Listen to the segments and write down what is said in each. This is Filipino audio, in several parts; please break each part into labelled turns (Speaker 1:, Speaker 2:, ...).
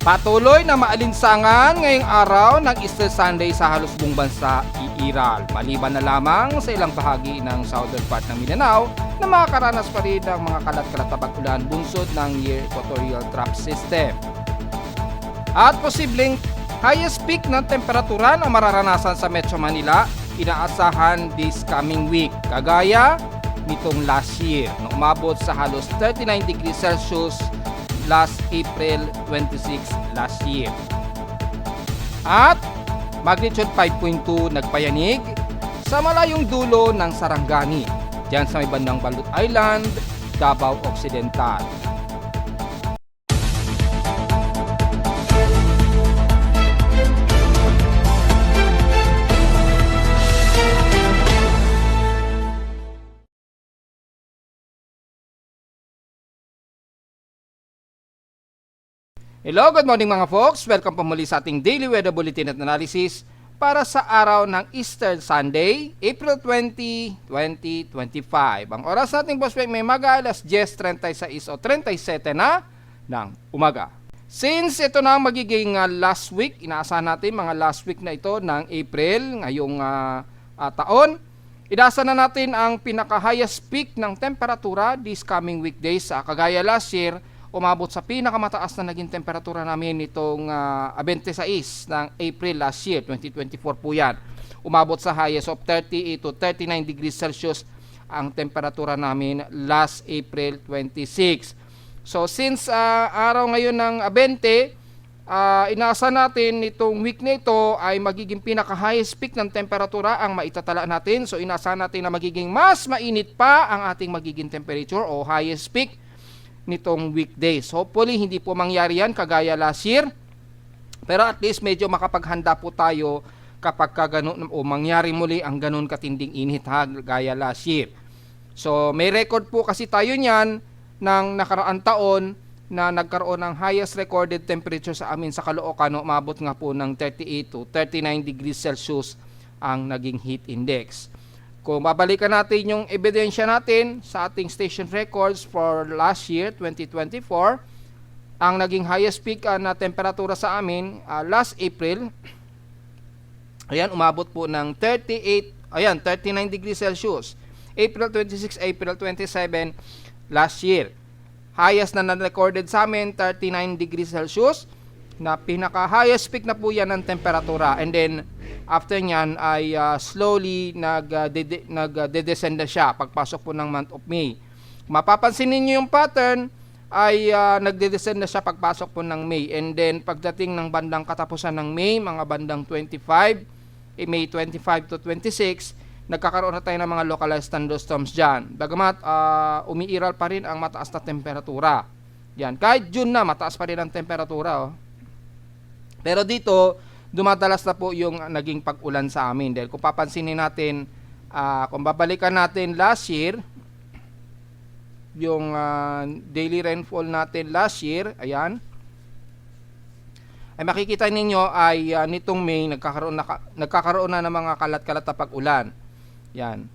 Speaker 1: Patuloy na maalinsangan ngayong araw ng Easter Sunday sa halos buong bansa iiral. Maliban na lamang sa ilang bahagi ng southern part ng Mindanao na makakaranas pa rin ng mga kalat-kalat na pag-ulan bunsod ng Near Equatorial Trough System. At posibleng highest peak ng temperatura na mararanasan sa Metro Manila inaasahan this coming week. Kagaya nitong last year na umabot sa halos 39 degrees Celsius last April 26 last year. At magnitude 5.2 nagpayanig sa malayong dulo ng Sarangani, diyan sa may bandang Balut Island, Davao Occidental. Hello, good morning mga folks. Welcome po muli sa ating Daily Weather Bulletin at Analysis para sa araw ng Easter Sunday, April 20, 2025. Ang oras nating boss may maga alas 10:36 o 37 na ng umaga. Since ito na ang magiging last week, inaasahan natin mga last week na ito ng April ngayong taon, inaasahan na natin ang pinaka-highest peak ng temperatura this coming weekdays. Kagaya last year, umabot sa pinakamataas na naging temperatura namin nitong 26 ng April last year, 2024 po yan. Umabot sa highest of 38 to 39 degrees Celsius ang temperatura namin last April 26. So since araw ngayon ng 20, inaasahan natin itong week na ito ay magiging pinaka-highest peak ng temperatura ang maitatala natin. So inaasahan natin na magiging mas mainit pa ang ating magiging temperature o highest peak nitong weekdays. Hopefully, hindi po mangyari yan kagaya last year. Pero at least medyo makapaghanda po tayo kapag ganun, o mangyari muli ang ganun katinding init gaya last year. So, may record po kasi tayo niyan ng nakaraang taon na nagkaroon ng highest recorded temperature sa amin sa Caloocan. Umabot nga po ng 38 to 39 degrees Celsius ang naging heat index. Kung babalikan natin yung ebidensya natin sa ating station records for last year, 2024, ang naging highest peak na temperatura sa amin last April, ayan, umabot po ng 39 degrees Celsius. April 26, April 27 last year. Highest na na-recorded sa amin, 39 degrees Celsius, na pinaka-highest peak na po yan ng temperatura. And then, after nyan ay slowly nagde-descend na siya pagpasok po ng month of May. Mapapansin ninyo yung pattern ay nagde-descend na siya pagpasok po ng May. And then pagdating ng bandang katapusan ng May, mga bandang 25, May 25 to 26, nagkakaroon na tayo ng mga localized thunderstorms dyan. Bagamat umiiral pa rin ang mataas na temperatura. Yan. Kahit June na, mataas pa rin ang temperatura. Pero dito, dumadalas na po yung naging pag-ulan sa amin. Dahil kung papansinin natin, kung babalikan natin last year, yung daily rainfall natin last year, ayan, ay makikita ninyo ay nitong May, nagkakaroon na ng mga kalat-kalat na pag-ulan. Yan.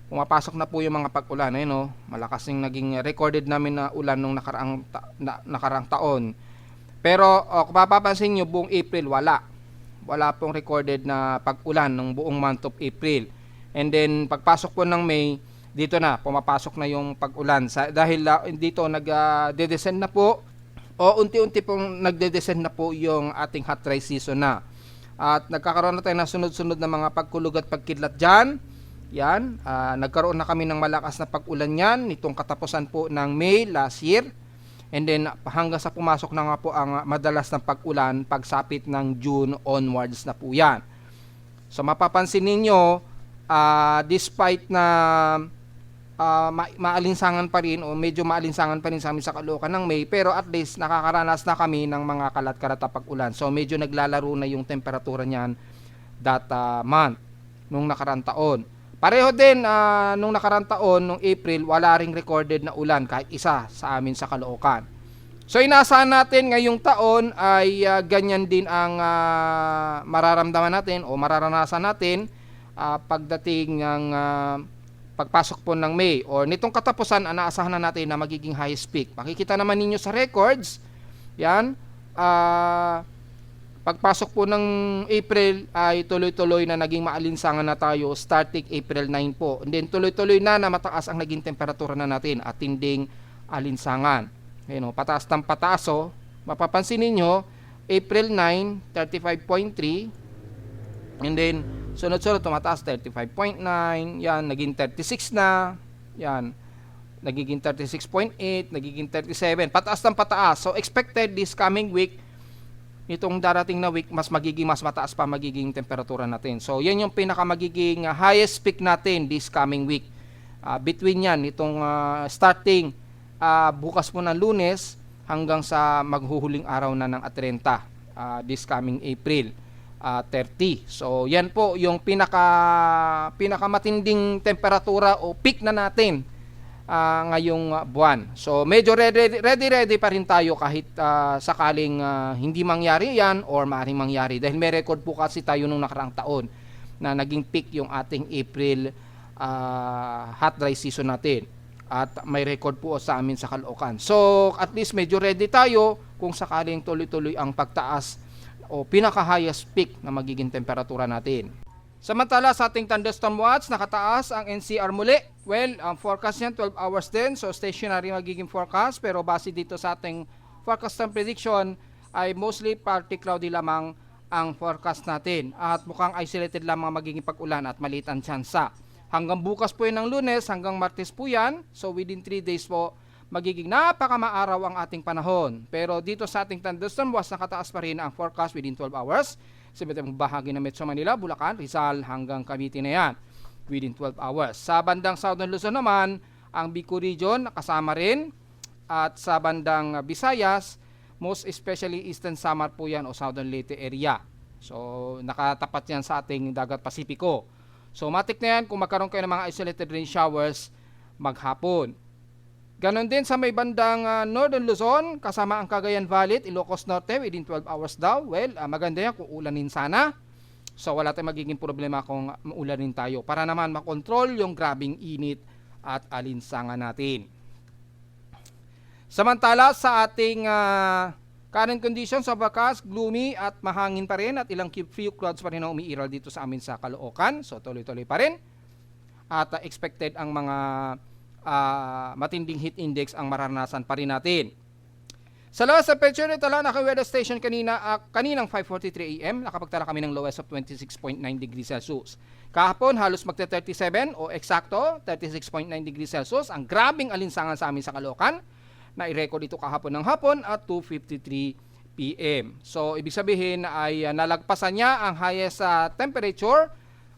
Speaker 1: Pumapasok na po yung mga pag-ulan. Ayun, malakas yung naging recorded namin na ulan nung nakaraang taon. Pero kung mapapansin nyo, buong April wala pong recorded na pag-ulan ng buong month of April. And then pagpasok po ng May, dito na pumapasok na yung pag-ulan dahil dito nagde-descend na po o unti-unti pong nagde-descend na po yung ating hot dry season na. At nagkakaroon na tayo ng sunod-sunod na mga pagkulog at pagkidlat dyan. Yan, nagkaroon na kami ng malakas na pag-ulan yan nitong katapusan po ng May last year. And then hanggang sa pumasok na nga po ang madalas na pag-ulan pagsapit ng June onwards na po yan. So mapapansin ninyo, despite na maalinsangan pa rin o medyo maalinsangan pa rin sa amin sa Caloocan ng May, pero at least nakakaranas na kami ng mga kalat-kalat na pag-ulan. So medyo naglalaro na yung temperatura niyan that month nung nakarang taon. Pareho din nung nakarang taon, nung April, wala ring recorded na ulan kahit isa sa amin sa Caloocan. So inaasahan natin ngayong taon ay ganyan din ang mararamdaman natin o mararanasan natin pagdating ng pagpasok po ng May or nitong katapusan, naasahan na natin na magiging highest peak. Makikita naman ninyo sa records, yan, pagpasok po ng April ay tuloy-tuloy na naging maalinsangan na tayo starting April 9 po. And then tuloy-tuloy na mataas ang naging temperatura na natin at tinding alinsangan. Ayun, pataas ng pataas. Mapapansin ninyo, April 9, 35.3. And then sunod-sunod tumataas 35.9. Yan, naging 36 na. Yan, nagiging 36.8, nagiging 37. Pataas ng pataas. So expected this coming week, itong darating na week, mas mataas pa magiging temperatura natin. So, yan yung pinaka magiging highest peak natin this coming week. Between yan, itong starting bukas po ng Lunes hanggang sa maghuhuling araw na ng 30 this coming April 30. So, yan po yung pinaka matinding temperatura o peak na natin ngayong buwan. So medyo ready pa rin tayo kahit sakaling hindi mangyari yan or maaaring mangyari, dahil may record po kasi tayo nung nakaraang taon na naging peak yung ating April hot dry season natin, at may record po sa amin sa Caloocan. So at least medyo ready tayo kung sakaling tuloy-tuloy ang pagtaas o pinaka highest peak na magiging temperatura natin. Samantala sa ating thunderstorm watch, nakataas ang NCR muli. Well, ang forecast niyan 12 hours din, so stationary magiging forecast, pero base dito sa ating forecast and prediction ay mostly partly cloudy lamang ang forecast natin, at mukhang isolated lamang magiging pag-ulan at maliit ang tsansa. Hanggang bukas po yan ng Lunes, hanggang Martes po yan, so within 3 days po magiging napakamaaraw ang ating panahon. Pero dito sa ating thunderstorm watch, nakataas pa rin ang forecast within 12 hours. Sa iba't bahagi ng Metro Manila, Bulacan, Rizal hanggang Cavite na yan within 12 hours. Sa bandang Southern Luzon naman, ang Bicol region nakasama rin, at sa bandang Visayas, most especially Eastern Samar po yan o Southern Leyte area. So nakatapat yan sa ating dagat Pasipiko. So matik na yan kung magkaroon kayo ng mga isolated rain showers maghapon. Ganon din sa may bandang Northern Luzon, kasama ang Cagayan Valley, Ilocos Norte within 12 hours daw. Well, maganda yan kung ulanin sana. So wala tayong magiging problema kung ulanin tayo, para naman makontrol yung grabing init at alinsangan natin. Samantala sa ating current conditions sa bakas, gloomy at mahangin pa rin, at ilang few clouds pa rin ang umiiral dito sa amin sa Caloocan. So tuloy-tuloy pa rin. At expected ang mga matinding heat index ang maranasan pa rin natin. Sa lowest temperature nito lang, naka-weather station kaninang 5:43 AM, nakapagtala kami ng lowest of 26.9 degrees Celsius. Kahapon, halos magte-37 o eksakto, 36.9 degrees Celsius. Ang grabing alinsangan sa amin sa Caloocan, na i-record ito kahapon ng hapon at 2:53 PM. So, ibig sabihin ay nalagpasan niya ang highest temperature,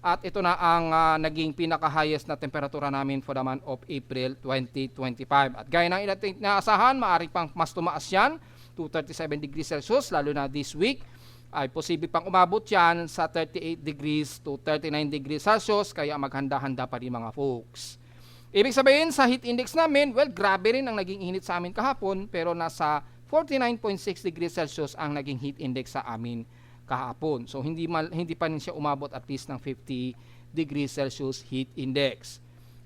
Speaker 1: at ito na ang naging pinaka-highest na temperatura namin for the month of April 2025. At gaya ng inaasahan, maaari pang mas tumaas yan to 37 degrees Celsius, lalo na this week. Ay posible pang umabot yan sa 38 degrees to 39 degrees Celsius, kaya maghanda-handa pa rin mga folks. Ibig sabihin sa heat index namin, well, grabe rin ang naging init sa amin kahapon, pero nasa 49.6 degrees Celsius ang naging heat index sa amin kahapon. So hindi pa rin siya umabot at least ng 50 degrees Celsius heat index.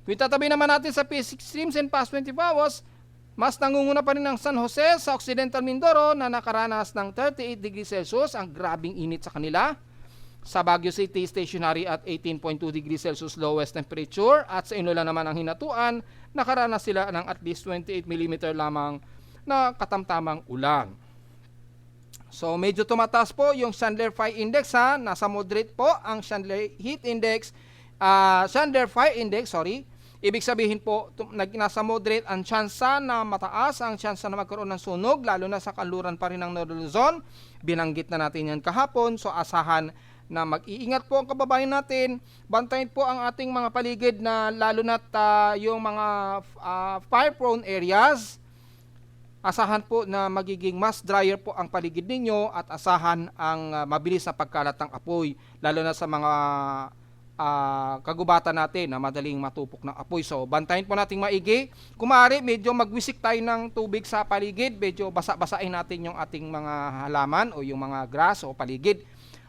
Speaker 1: Kung tatabi naman natin sa PSC extremes and past 24 hours, mas nangunguna pa rin ang San Jose sa Occidental Mindoro na nakaranas ng 38 degrees Celsius, ang grabing init sa kanila. Sa Baguio City, stationary at 18.2 degrees Celsius lowest temperature, at sa Iloilo naman ang hinatuan, nakaranas sila ng at least 28 mm lamang na katamtamang ulan. So medyo tumataas po yung Chandler Fire Index nasa moderate po ang Chandler Heat Index, Chandler Fire Index, Ibig sabihin po nasa moderate ang tsansa na mataas ang tsansa na magkaroon ng sunog, lalo na sa kanluran pa rin ng Northern Luzon. Binanggit na natin yan kahapon, so asahan na mag-iingat po ang kababayan natin. Bantayin po ang ating mga paligid, na lalo na yung mga fire prone areas. Asahan po na magiging mas drier po ang paligid ninyo, at asahan ang mabilis na pagkalat ng apoy, lalo na sa mga kagubatan natin na madaling matupok ng apoy. So bantayin po nating maigi. Kung maaari, medyo magwisik tayo ng tubig sa paligid, medyo basa-basain natin yung ating mga halaman o yung mga grass o paligid,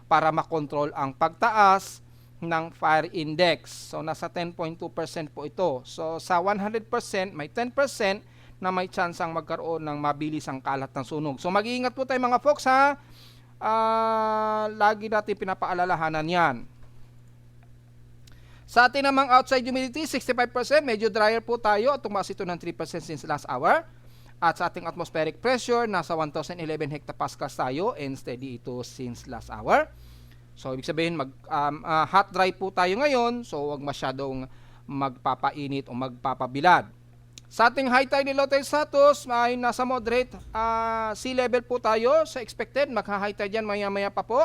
Speaker 1: para makontrol ang pagtaas ng fire index. So nasa 10.2% po ito. So sa 100% may 10% na may tsansang magkaroon ng mabilisang kalat ng sunog. So mag-iingat po tayo mga folks ha. Lagi natin pinapaalalahanan yan. Sa atin namang outside humidity, 65%, medyo drier po tayo at tumaas ito ng 3% since last hour. At sa ating atmospheric pressure, nasa 1011 hectopascals tayo and steady ito since last hour. So ibig sabihin hot dry po tayo ngayon, so huwag masyadong magpapainit o magpapabilad. Sa ating high tide and low tide status ay nasa moderate sea level po tayo sa expected. Magha-high tide yan maya-maya pa po.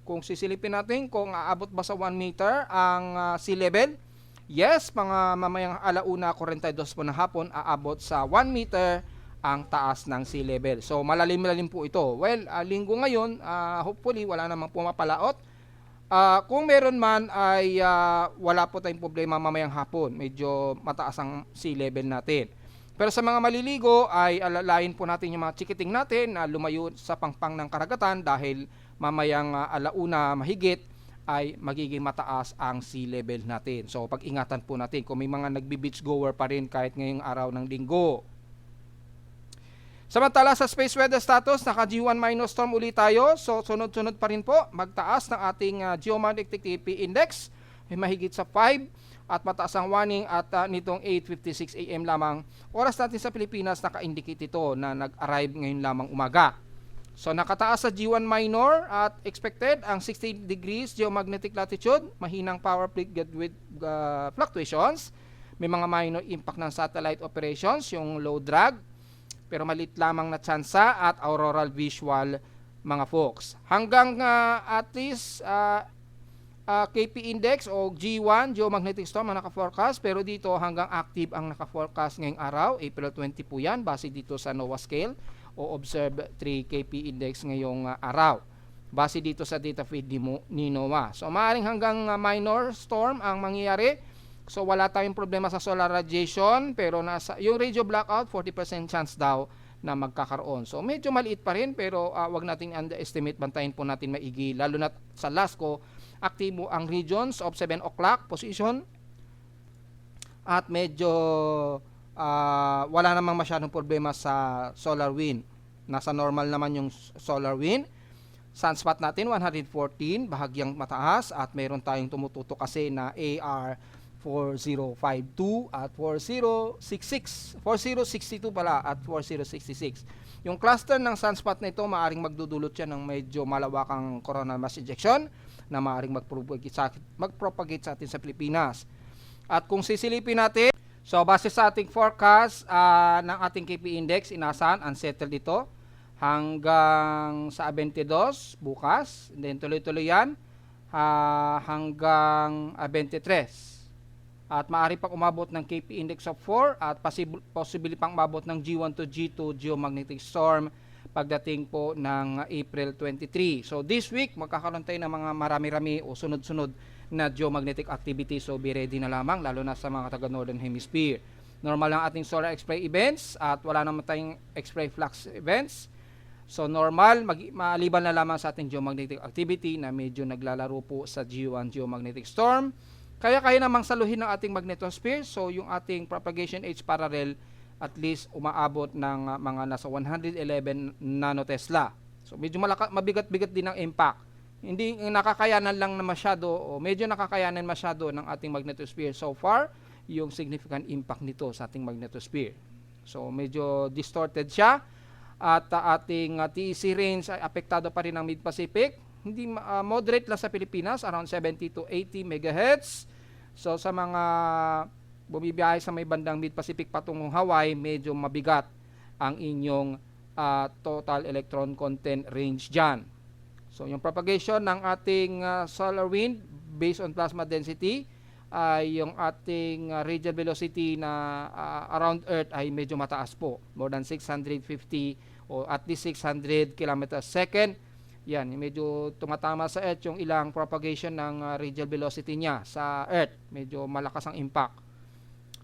Speaker 1: Kung sisilipin natin kung aabot ba sa 1 meter ang sea level, yes, mga mamayang 1:42 po na hapon aabot sa 1 meter ang taas ng sea level. So malalim-lalim po ito. Well, linggo ngayon, hopefully wala namang pumapalaot. Kung meron man ay wala po tayong problema mamayang hapon. Medyo mataas ang sea level natin. Pero sa mga maliligo ay alalayin po natin yung mga chikiting natin na lumayo sa pangpang ng karagatan dahil mamayang 1:00 mahigit ay magiging mataas ang sea level natin. So pag-ingatan po natin kung may mga nagbi-beach goer pa rin kahit ngayong araw ng linggo. Samantala sa space weather status, naka G1 minus storm ulit tayo. So sunod-sunod pa rin po, magtaas ng ating geomagnetic activity index. May mahigit sa 5 at mataas ang warning at nitong 8:56 AM lamang. Oras natin sa Pilipinas, naka-indicate ito na nag-arrive ngayon lamang umaga. So nakataas sa G1 minor at expected ang 60 degrees geomagnetic latitude, mahinang power peak with fluctuations. May mga minor impact ng satellite operations, yung low drag, pero maliit lamang na tsansa at auroral visual mga folks. Hanggang at least KP index o G1 geomagnetic storm ang naka-forecast, pero dito hanggang active ang naka-forecast ngayong araw, April 20 po yan, base dito sa NOAA scale o observe 3 KP index ngayong araw, base dito sa data feed ni NOAA. So maaaring hanggang minor storm ang mangyayari. So wala tayong problema sa solar radiation, pero nasa yung radio blackout 40% chance daw na magkakaroon. So medyo maliit pa rin, pero wag nating underestimate, bantayin po natin maigi, lalo na sa LASCO, aktibo ang regions of 7 o'clock position at medyo wala namang masyadong problema sa solar wind. Nasa normal naman yung solar wind. Sunspot natin 114, bahagyang mataas, at meron tayong tumututo kasi na AR 4052 at 4062 pala at 4066. Yung cluster ng sunspot na ito, maaring magdudulot yan ng medyo malawakang coronal mass ejection na maaring mag-propagate sa atin sa Pilipinas. At kung sisilipin natin, so base sa ating forecast ng ating KP index, inasahan unsettled ito hanggang sa 22 bukas, and then tuloy-tuloy yan hanggang 23. At maaari pang umabot ng KP index of 4 at possibly pang umabot ng G1 to G2 geomagnetic storm pagdating po ng April 23. So this week, magkakaroon tayo ng mga marami-rami o sunod-sunod na geomagnetic activity. So be ready na lamang, lalo na sa mga taga Northern Hemisphere. Normal lang ating solar X-ray events at wala naman tayong X-ray flux events. So normal, maliban na lamang sa ating geomagnetic activity na medyo naglalaro po sa G1 geomagnetic storm. Kaya namang saluhin ng ating magnetosphere. So yung ating propagation age parallel at least umaabot ng mga nasa 111 nanotesla. So medyo mabigat-bigat din ang impact. Hindi nakakayanan lang na masyado o medyo nakakayanan masyado ng ating magnetosphere so far yung significant impact nito sa ating magnetosphere. So medyo distorted siya at ating TEC range ay apektado pa rin ng Mid-Pacific. Hindi moderate lang sa Pilipinas, around 70 to 80 megahertz. So sa mga bumibiyahe sa may bandang Mid-Pacific patungong Hawaii, medyo mabigat ang inyong total electron content range dyan. So yung propagation ng ating solar wind based on plasma density ay yung ating radial velocity na around Earth ay medyo mataas po, more than 650 o at least 600 km/s. Yan, medyo tumatama sa Earth yung ilang propagation ng radial velocity niya sa Earth. Medyo malakas ang impact.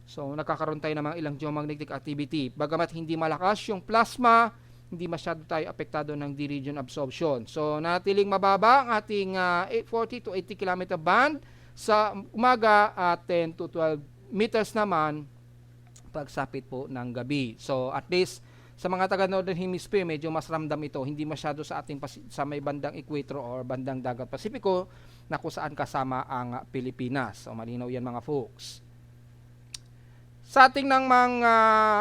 Speaker 1: So, nagkakaroon tayo ng mga ilang geomagnetic activity. Bagamat hindi malakas yung plasma, hindi masyado tayo apektado ng D-region absorption. So, natiling mababa ang ating 40 to 80 km band sa umaga at 10 to 12 meters naman pagsapit po ng gabi. So at least sa mga taga Northern Hemisphere, medyo mas ramdam ito, hindi masyado sa ating sa may bandang equator or bandang dagat Pasipiko na kung saan kasama ang Pilipinas. So malinaw yan mga folks. Sa ating ng mga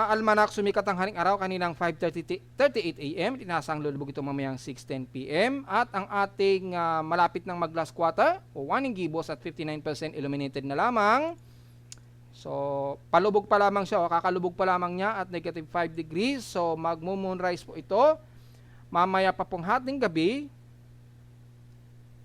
Speaker 1: almanak, sumikat ang haring araw kaninang 5:38 AM, tinasang lulubog ito mamayang 6:10 PM, at ang ating malapit ng mag-last quarter o waning gibos at 59% illuminated na lamang. So, palubog pa lamang siya o kakalubog pa lamang niya at negative 5 degrees. So, magmo-moonrise po ito. Mamaya pa pong hating gabi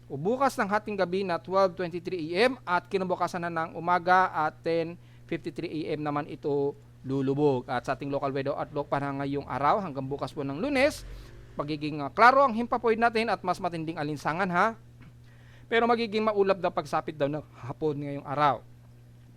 Speaker 1: o bukas ng hating gabi na 12:23 AM at kinabukasan na ng umaga at 10:53 AM naman ito lulubog. At sa ating local weather outlook para ngayong araw hanggang bukas po ng Lunes, magiging klaro ang himpapoid natin at mas matinding alinsangan ha. Pero magiging maulap daw pagsapit daw ng hapon ngayong araw.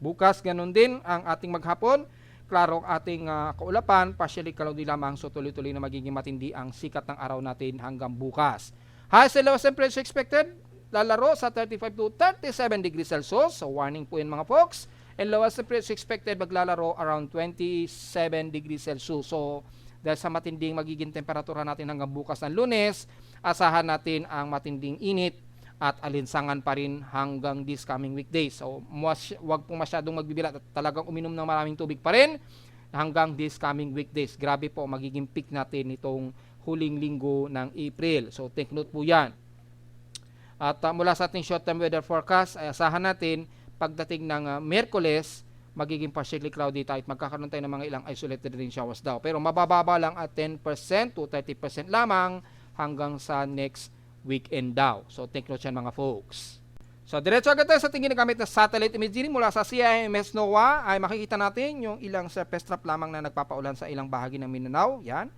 Speaker 1: Bukas ganun din ang ating maghapon, klaro ang ating kaulapan, partially cloudy lamang, so tuloy-tuloy na magiging matindi ang sikat ng araw natin hanggang bukas. Highest and lowest temperature expected, lalaro sa 35 to 37 degrees Celsius, so warning po yun mga folks. And lowest temperature expected maglalaro around 27 degrees Celsius. So dahil sa matinding magiging temperatura natin hanggang bukas ng Lunes, asahan natin ang matinding init at alinsangan pa rin hanggang this coming weekdays. So, wag po masyadong magbibilat at talagang uminom ng maraming tubig pa rin hanggang this coming weekdays. Grabe po, magiging peak natin itong huling linggo ng April. So, take note po yan. At mula sa ating short-term weather forecast, ay asahan natin pagdating ng Miyerkules, magiging partially cloudy tayo at magkakaroon tayo ng mga ilang isolated rain showers daw. Pero mabababa lang at 10% to 30% lamang hanggang sa next weekend daw. So, take note yan mga folks. So, diretso agad tayo sa tingin na gamit na satellite imagery mula sa CIMS NOAA ay makikita natin yung ilang surface trough lamang na nagpapaulan sa ilang bahagi ng Mindanao. Yan.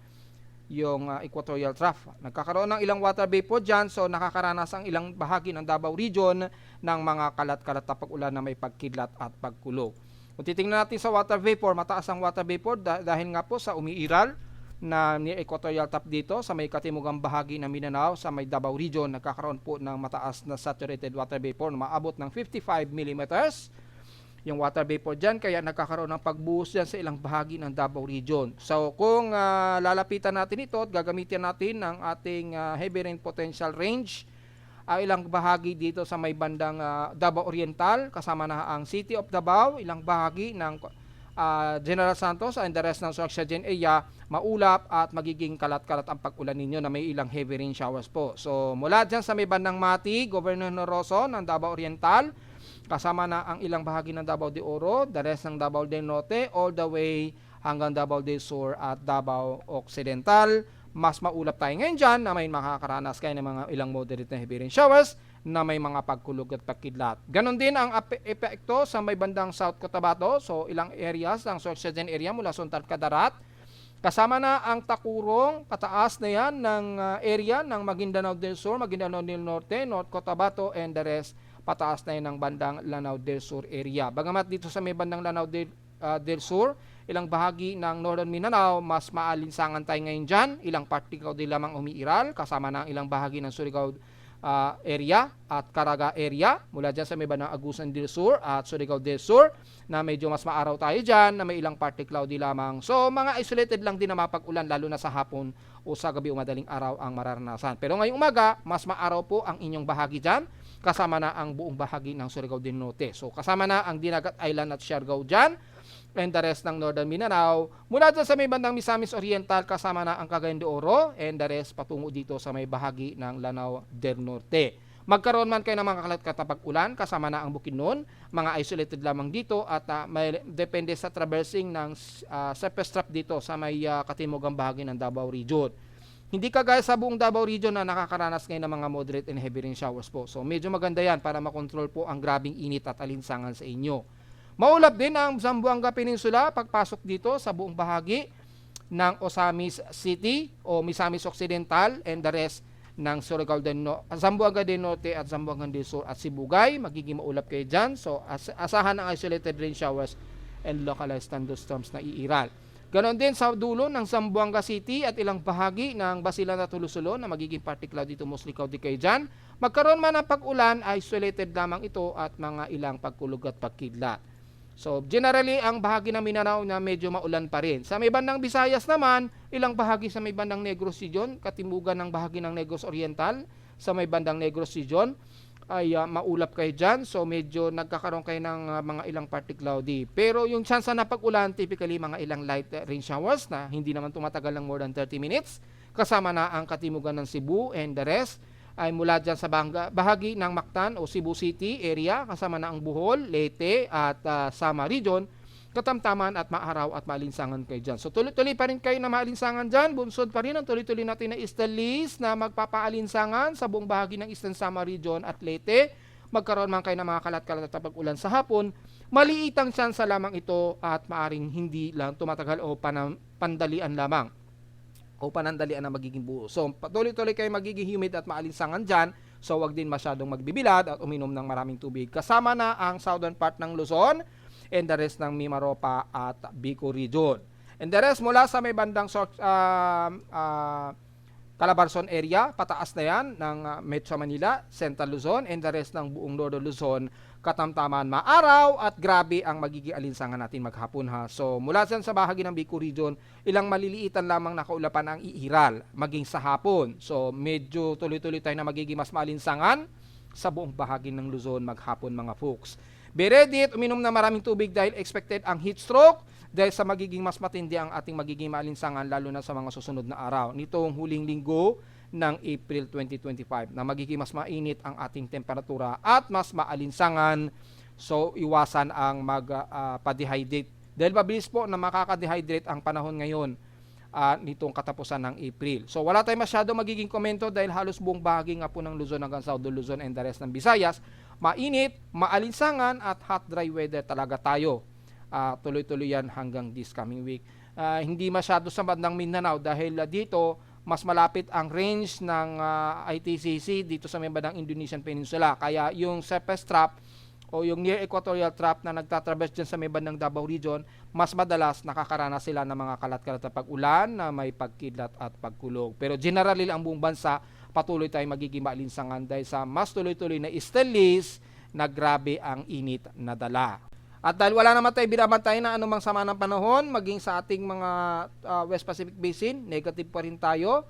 Speaker 1: Yung equatorial trough. Nagkakaroon ng ilang water vapor dyan. So, nakakaranas ang ilang bahagi ng Davao Region ng mga kalat-kalat na pag-ulan na may pagkidlat at pagkulog. Kung titingnan natin sa water vapor, mataas ang water vapor dahil nga po sa umiiral na near equatorial top dito sa may katimugang bahagi ng Mindanao sa may Davao Region, nagkakaroon po ng mataas na saturated water vapor na maabot ng 55 millimeters yung water vapor dyan, kaya nagkakaroon ng pagbuhos dyan sa ilang bahagi ng Davao Region. So kung lalapitan natin ito at gagamitin natin ng ating heavy rain potential range, ilang bahagi dito sa may bandang Davao Oriental, kasama na ang City of Davao, ilang bahagi ng General Santos and the rest ng Sorsogon area, maulap at magiging kalat-kalat ang pag-ulan ninyo na may ilang heavy rain showers po. So mula dyan sa may bandang Mati, Governor Noroso ng Davao Oriental, kasama na ang ilang bahagi ng Davao de Oro, the rest ng Davao del Norte, all the way hanggang Davao del Sur at Davao Occidental. Mas maulap tayo ngayon dyan na may makakaranas kayo ng mga ilang moderate na heavy rain showers na may mga pagkulog at pagkidlat. Ganon din ang epekto sa may bandang South Cotabato. So ilang areas ng Sorsogon area mula Suntal Cadarat. Kasama na ang Takurong, pataas na yan ng area ng Maguindanao del Sur, Maguindanao del Norte, North Cotabato, and the rest pataas na yan ng bandang Lanao del Sur area. Bagamat dito sa may bandang Lanao del Sur, ilang bahagi ng Northern Mindanao, mas maalinsangan tayo ngayon dyan. Ilang partikaw din lamang umiiral, kasama na ang ilang bahagi ng Surigao area at Caraga area, mula dyan sa may bandang Agusan del Sur at Surigao del Sur, na medyo mas maaraw tayo dyan, na may ilang partly cloudy lamang. So, mga isolated lang din na mapag-ulan, lalo na sa hapon o sa gabi o madaling araw ang mararanasan. Pero ngayong umaga, mas maaraw po ang inyong bahagi dyan, kasama na ang buong bahagi ng Surigao del Norte. So, kasama na ang Dinagat Island at Siargao dyan, and the rest ng Northern Mindanao. Mula dyan sa may bandang Misamis Oriental, kasama na ang Cagayan de Oro, and the rest patungo dito sa may bahagi ng Lanao del Norte. Magkaroon man kayo ng mga kalat-katapag ulan, kasama na ang Bukidnon, mga isolated lamang dito, at may depende sa traversing ng surface trough dito sa may katimugang bahagi ng Davao Region. Hindi kagaya sa buong Davao Region na nakakaranas ngayon ng mga moderate and heavy rain showers po. So medyo maganda yan para makontrol po ang grabing init at alinsangan sa inyo. Maulap din ang Zamboanga Peninsula pagpasok dito sa buong bahagi ng Osamis City o Misamis Occidental and the rest ng Surigao del Zamboanga del Norte at Zamboanga del Sur at Sibugay. Magiging maulap kayo dyan. So asahan ang isolated rain showers and localized thunderstorms na iiral. Ganon din sa dulo ng Zamboanga City at ilang bahagi ng Basilan at Tulusulo na magiging particular dito mostly cloudy kayo dyan. Magkaroon man ng pag-ulan, isolated lamang ito at mga ilang pagkulog at pagkidlat. So, generally, ang bahagi ng Mindanao na medyo maulan pa rin. Sa may bandang Visayas naman, ilang bahagi sa may bandang Negros Region, katimugan ng bahagi ng Negros Oriental, sa may bandang Negros Region, ay maulap kayo dyan. So, medyo nagkakaroon kayo ng mga ilang partly cloudy. Pero yung chance na pag-ulan, typically mga ilang light rain showers na hindi naman tumatagal ng more than 30 minutes. Kasama na ang katimugan ng Cebu and the rest ay mula dyan sa bahagi ng Mactan o Cebu City area, kasama na ang Bohol, Leyte at Sama Region, katamtaman at maaraw at maalinsangan kayo dyan. So tuloy-tuloy pa rin kayo na maalinsangan dyan, bunsod pa rin ang tuloy-tuloy natin na easterlies na magpapaalinsangan sa buong bahagi ng Eastern Sama Region at Leyte. Magkaroon man kayo ng mga kalat-kalat at pag-ulan sa hapon, maliit ang tsansa lamang ito at maaring hindi lang tumatagal o pandalian lamang o panandalian na magiging buo. So, patuloy-tuloy kayo magiging humid at maalinsangan dyan. So, wag din masyadong magbibilad at uminom ng maraming tubig. Kasama na ang southern part ng Luzon and the rest ng Mimaropa at Bicol region. And the rest mula sa may bandang Calabarzon area, pataas na yan ng Metro Manila, Central Luzon, and the rest ng buong Northern Luzon, katamtaman maaraw at grabe ang magiging alinsangan natin maghapon ha. So mula dyan sa bahagi ng Bicol region, ilang maliliitan lamang na kaulapan ang iiral, maging sa hapon. So medyo tuloy-tuloy tayo na magiging mas maalinsangan sa buong bahagi ng Luzon maghapon mga folks. Be ready at uminom na maraming tubig dahil expected ang heat stroke dahil sa magiging mas matindi ang ating magiging maalinsangan lalo na sa mga susunod na araw. Nitong huling linggo ng April 2025 na magiging mas mainit ang ating temperatura at mas maalinsangan. So iwasan ang magpa-dehydrate dahil mabilis po na makaka-dehydrate ang panahon ngayon nitong katapusan ng April. So wala tayong masyado magiging komento dahil halos buong bahagi nga po ng Luzon hanggang Southern Luzon and the rest ng Visayas, mainit, maalinsangan at hot dry weather talaga tayo. Tuloy-tuloy yan hanggang this coming week. Hindi masyado sa bandang Mindanao dahil dito mas malapit ang range ng ITCC dito sa may bandang Indonesian Peninsula. Kaya yung surface trap o yung near equatorial trap na nagtatraverse dyan sa may bandang Davao Region, mas madalas nakakaranas sila ng mga kalat-kalat na pag-ulan na may pagkidlat at pagkulog. Pero generally ang buong bansa, patuloy tayong magiging maalinsangan dahil sa mas tuloy-tuloy na easterlies na grabe ang init na dala. At dahil wala naman tayo binabantay na anumang sama ng panahon, maging sa ating mga West Pacific Basin, negative pa rin tayo.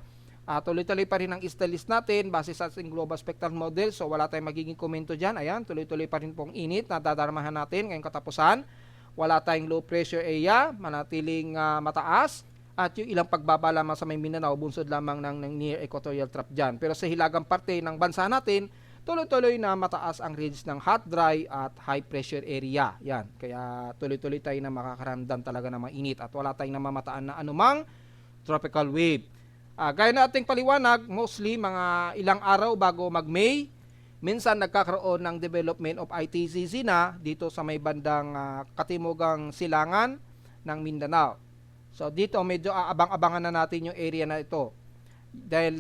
Speaker 1: Tuloy-tuloy pa rin ang easterlies natin base sa ating global spectral model. So wala tayong magiging komento dyan. Ayan, tuloy-tuloy pa rin pong init na dadarmahan natin ngayong katapusan. Wala tayong low pressure area, manatiling mataas. At yung ilang pagbaba lamang sa may Mindanao, bunsod lamang ng near equatorial trough dyan. Pero sa hilagang parte ng bansa natin, tuloy-tuloy na mataas ang range ng hot, dry at high pressure area. Yan. Kaya tuloy-tuloy tayo na makakaramdam talaga ng mainit at wala tayong namamataan na anumang tropical wave. Gaya na ating paliwanag, mostly mga ilang araw bago mag-May, minsan nagkakaroon ng development of ITCC na dito sa may bandang katimugang silangan ng Mindanao. So dito medyo aabang-abangan na natin yung area na ito. Dahil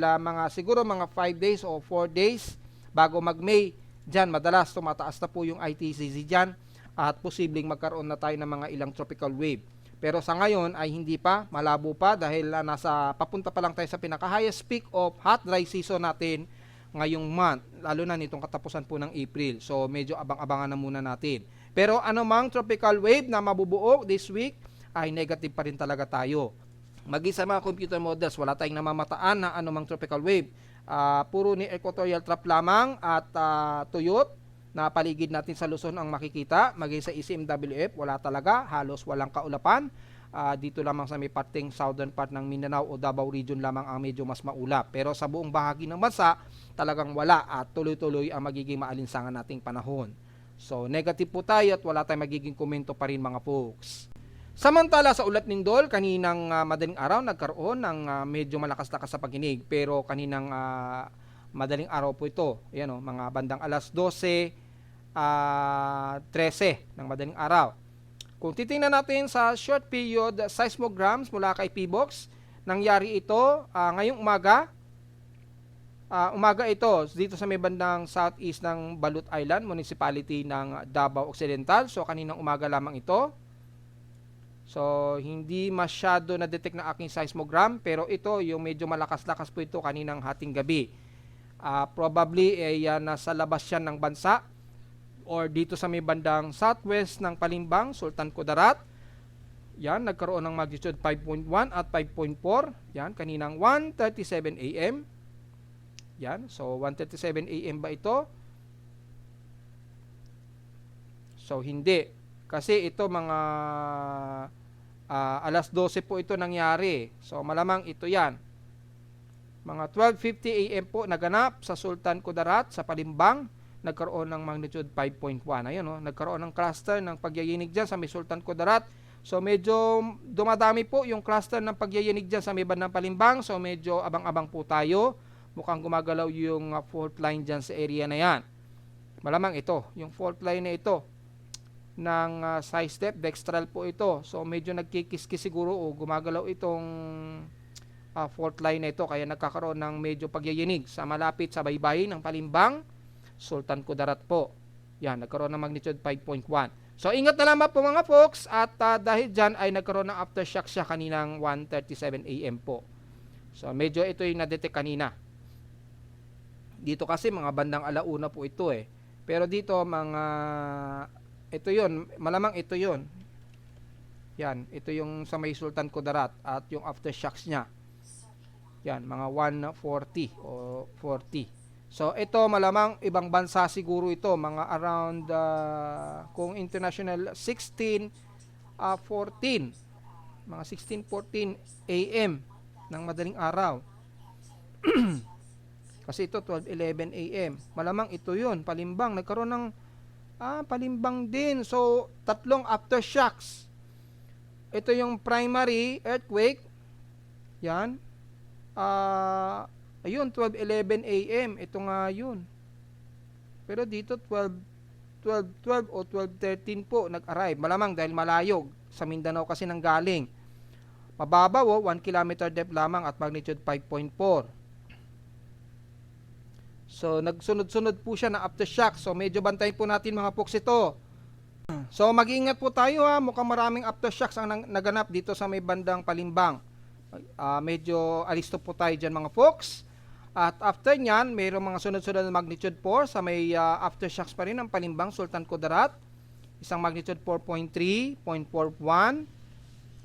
Speaker 1: siguro mga 5 days o 4 days bago mag-May, dyan madalas tumataas na po yung ITCC dyan at posibleng magkaroon na tayo ng mga ilang tropical wave. Pero sa ngayon ay hindi pa, malabo pa dahil papunta pa lang tayo sa pinaka-highest peak of hot dry season natin ngayong month, lalo na nitong katapusan po ng April. So medyo abang-abangan na muna natin. Pero anumang tropical wave na mabubuo this week ay negative pa rin talaga tayo. Maging sa mga computer models, wala tayong namamataan na anumang tropical wave. Puro ni equatorial trough lamang at tuyot na paligid natin sa Luzon ang makikita. Maging sa ECMWF, wala talaga, halos walang kaulapan. Dito lamang sa may parting southern part ng Mindanao o Davao region lamang ang medyo mas maulap. Pero sa buong bahagi ng bansa, talagang wala at tuloy-tuloy ang magiging maalinsangan nating panahon. So negative po tayo at wala tayong magiging komento pa rin mga folks. Samantala sa ulat ng Dol, kaninang madaling araw nagkaroon ng medyo malakas-lakas sa pagkinig. Pero kaninang madaling araw po ito, ayan, mga bandang alas 12, 13 ng madaling araw. Kung titingnan natin sa short period seismograms mula kay PBOX, nangyari ito ngayong umaga. Umaga ito dito sa may bandang southeast ng Balut Island, municipality ng Davao Occidental. So kaninang umaga lamang ito. So, hindi masyado na-detect na aking seismogram, pero ito, yung medyo malakas-lakas po ito kaninang hating gabi. Probably, nasa labas yan ng bansa. or dito sa may bandang southwest ng Palimbang, Sultan Kudarat. Yan, nagkaroon ng magnitude 5.1 at 5.4. Yan, kaninang 1:37 AM. Yan, so 1:37 AM ba ito? So hindi, kasi ito mga alas 12 po ito nangyari. So malamang ito yan. Mga 12:50 AM po naganap sa Sultan Kudarat sa Palimbang, nagkaroon ng magnitude 5.1. Ayun, nagkaroon ng cluster ng pagyayinig dyan sa may Sultan Kudarat. So medyo dumadami po yung cluster ng pagyayinig dyan sa may bandang Palimbang. So medyo abang-abang po tayo. Mukhang gumagalaw yung fault line dyan sa area na yan. Malamang ito, yung fault line na ito ng side step, dextral po ito. So medyo nagkikiski siguro o gumagalaw itong fault line na ito. Kaya nagkakaroon ng medyo pagyayinig sa malapit sa baybayin ng Palimbang, Sultan Kudarat po. Yan, nagkaroon ng magnitude 5.1. So ingat na lamang po mga folks, at dahil dyan ay nagkaroon ng aftershock siya kaninang 1:37 AM po. So medyo ito yung na-detect kanina. Dito kasi mga bandang alauna po ito eh. Pero dito mga, ito yun, malamang ito yun. Yan, ito yung sa may Sultan Kudarat at yung aftershocks niya. Yan, mga 1:40 o 40. So ito malamang ibang bansa siguro ito, mga around kung international 16:14, mga 16:14 AM ng madaling araw. Kasi ito 12:11 AM. Malamang ito 'yun, Palimbang, nagkaroon ng Palimbang din. So tatlong aftershocks. Ito yung primary earthquake. Yan. Ayun, 12:11 AM. Ito nga yun. Pero dito 12 o 12:13 po nag-arrive. Malamang dahil malayog. Sa Mindanao kasi nang galing. Mababaw, 1 kilometer depth lamang at magnitude 5.4. So nagsunod-sunod po siya na aftershock. So medyo bantayin po natin mga folks ito. So mag-iingat po tayo ha. Mukhang maraming aftershocks ang naganap dito sa may bandang Palimbang. Medyo alisto po tayo dyan mga folks. At after nyan, mayroong mga sunod-sunod na magnitude 4 sa may aftershocks pa rin ng Palimbang, Sultan Kudarat. Isang magnitude 4.3, 0.41.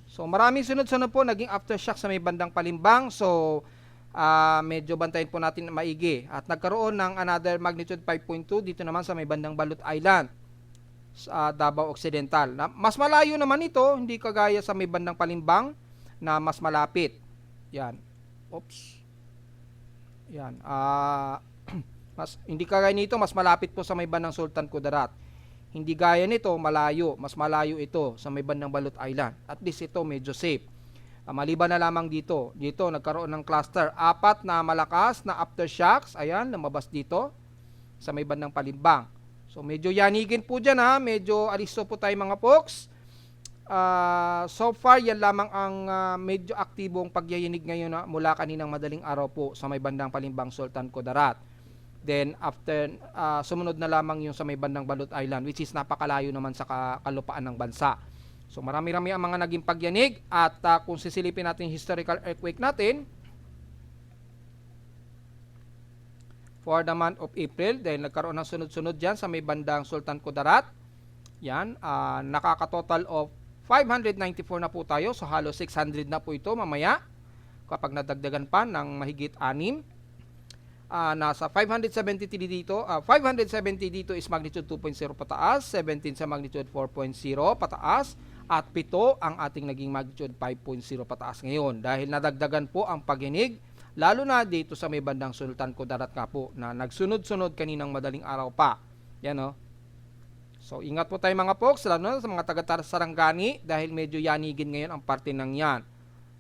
Speaker 1: So maraming sunod-sunod po naging aftershock sa may bandang Palimbang. So medyo bantayin po natin maigi. At nagkaroon ng another magnitude 5.2 dito naman sa may bandang Balut Island, sa Davao Occidental. Mas malayo naman ito, hindi kagaya sa may bandang Palimbang na mas malapit. Yan. Oops. Yan. Hindi kagaya nito, mas malapit po sa may bandang Sultan Kudarat. Hindi gaya nito, malayo. Mas malayo ito sa may bandang Balut Island. At least ito medyo safe. Maliban na lamang dito. Dito nagkaroon ng cluster. 4 na malakas na aftershocks. Ayan, lumabas dito sa may bandang Palimbang. So medyo yanigin po dyan ha. Medyo alisto po tayo mga folks. So far, yan lamang ang medyo aktibong pagyayinig ngayon mula kaninang madaling araw po sa may bandang Palimbang, Sultan Kudarat. Then after, sumunod na lamang yung sa may bandang Balut Island, which is napakalayo naman sa kalupaan ng bansa. So marami-rami ang mga naging pagyanig. At kung sisilipin natin yung historical earthquake natin for the month of April, dahil nagkaroon ng sunod-sunod dyan sa may bandang Sultan Kudarat. Yan, nakaka-total of 594 na po tayo. So halos 600 na po ito mamaya kapag nadagdagan pa ng mahigit 6. Nasa 573 dito. 570 dito is magnitude 2.0 pataas, 17 sa magnitude 4.0 pataas, at 7 ang ating naging magnitude 5.0 pataas ngayon. Dahil nadagdagan po ang pagyanig, lalo na dito sa may bandang Sultan Kudarat nga po na nagsunod-sunod kaninang madaling araw pa. Yan o. So ingat po tayo mga folks, lalo na sa mga taga-Sarangani dahil medyo yanigin ngayon ang parte ng yan.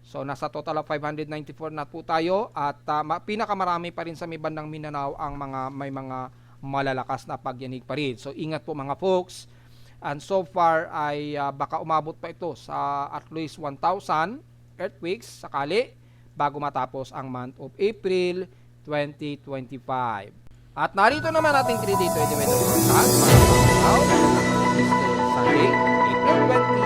Speaker 1: So nasa total of 594 na po tayo, at pinakamarami pa rin sa may bandang Mindanao ang may mga malalakas na pagyanig pa rin. So ingat po mga folks. And so far ay baka umabot pa ito sa at least 1,000 earthquakes sakali bago matapos ang month of April 2025. At narito naman ating 3-day 20 weather forecast para Sunday, April 20.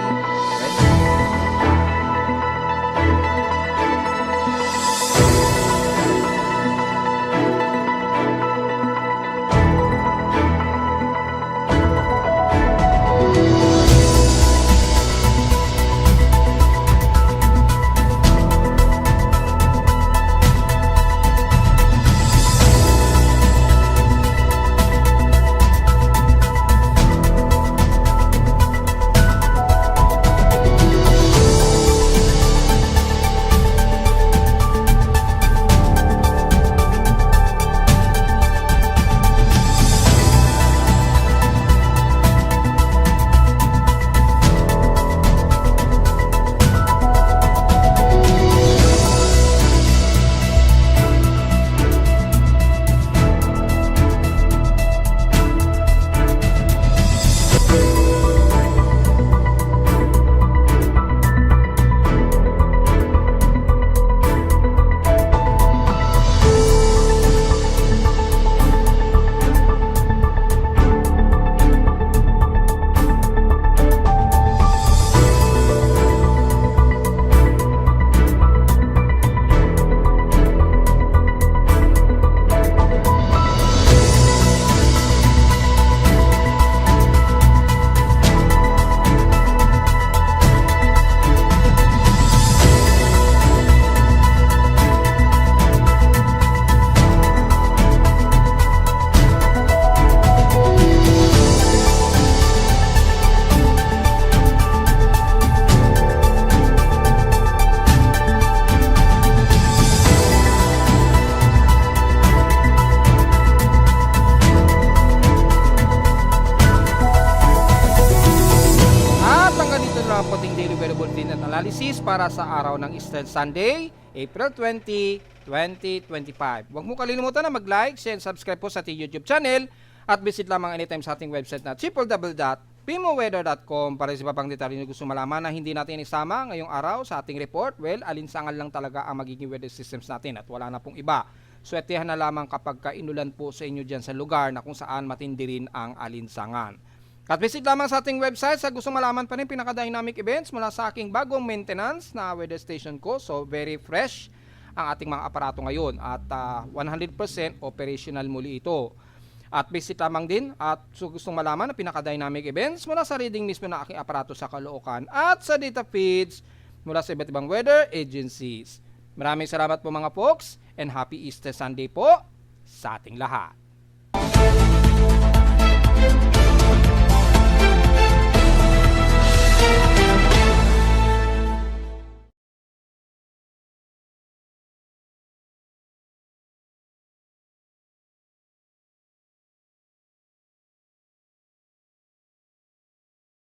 Speaker 1: analysis para sa araw ng Easter Sunday, April 20, 2025. Huwag mo kalimutan na mag-like, share, and subscribe po sa ating YouTube channel at visit lamang anytime sa ating website na www.pimoweather.com para sa iba pang detalye na gusto malaman na hindi natin isama ngayong araw sa ating report. Well, alinsangan lang talaga ang magiging weather systems natin at wala na pong iba. Swertehan na lamang kapag kainulan po sa inyo dyan sa lugar na kung saan matindi rin ang alinsangan. At visit lamang sa ating website sa gusto malaman pa rin pinaka-dynamic events mula sa aking bagong maintenance na weather station ko. So, very fresh ang ating mga aparato ngayon at 100% operational muli ito. At visit lamang din at so gustong malaman ang pinaka-dynamic events mula sa reading mismo na aking aparato sa Caloocan at sa data feeds mula sa iba't ibang weather agencies. Maraming salamat po mga folks and happy Easter Sunday po sa ating lahat.